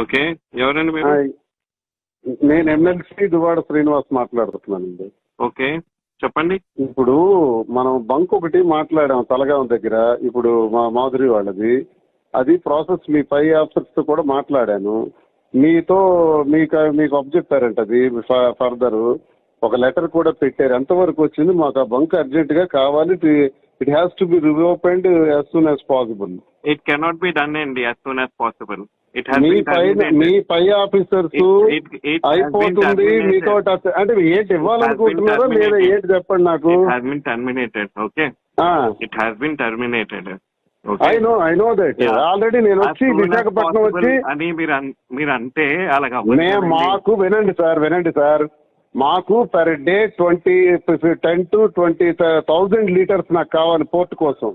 Okay, ఎవరండి మీరు? నేను ఎమ్మెల్సీ దువ్వాడ శ్రీనివాస్ మాట్లాడుతున్నానండి. ఓకే, చెప్పండి. ఇప్పుడు మనం బంక్ ఒకటి మాట్లాడాం తలగాం దగ్గర, ఇప్పుడు మా మాధురి వాళ్ళది. అది ప్రాసెస్ మీ పై ఆఫీసర్స్ తో కూడా మాట్లాడాను. మీకు అప్ చెప్పారంట అది ఫర్దర్ ఒక లెటర్ కూడా పెట్టారు. ఎంతవరకు వచ్చింది? మాకు ఆ బంక్ అర్జెంట్ గా కావాలి. It has to be reopened as soon as possible. It cannot be done అండి యాజ్ సూన్ యాజ్ పాసిబుల్. మీ పై ఆఫీసర్స్ అయిపోతుంది మీతో అంటే ఏంటి ఇవ్వాలనుకుంటున్నారో లేదా ఏంటి చెప్పండి నాకు. I know that already. నేను వచ్చి విశాఖపట్నం వచ్చి అని మీరు అంటే అలాగా మాకు వినండి సార్ మాకు పర్ డే 10 to 20,000 లీటర్స్ నాకు కావాలి పోర్ట్ కోసం.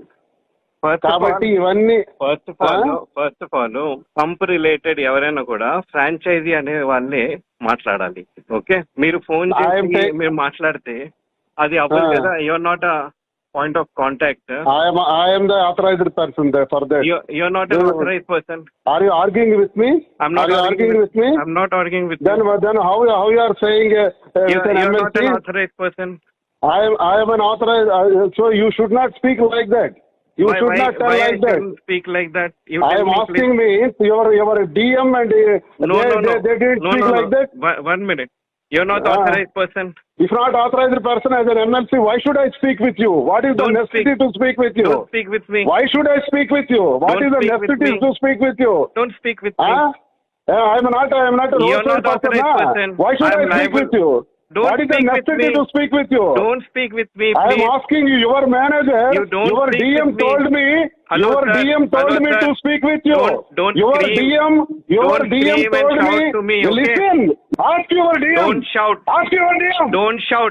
కాబట్టి ఇవన్నీ first of all pump related ఎవరైనా కూడా ఫ్రాంచైజీ అనే వాళ్ళే మాట్లాడాలి. ఓకే, మీరు ఫోన్ చేసి మీరు మాట్లాడితే అది అవ్వదు కదా. Your not a point of contact. I am the authorized person there for that. You are not an authorized person. Are you arguing with me? I'm not arguing with me. I'm not arguing with then, you. Then how you are saying you are not an authorized person. I am an authorized. So you should not speak like that. You should not tell like that. Speak like that. I am asking me your DM and they didn't speak like that. 1 minute. You're not authorized person. If not authorized person as an MLC, why should I speak with you? What is the necessity to speak with you? Don't speak with me. Why should I speak with you? What is the necessity to speak with you? Don't speak with me. I am not a roadside person. Why should I speak with you? What is the necessity to speak with you? Don't speak with me, please. I am asking you, your manager, your DM told me, your DM told me to speak with you. Your DM told me, listen, ask your DM. Don't shout. Ask your DM. Don't shout.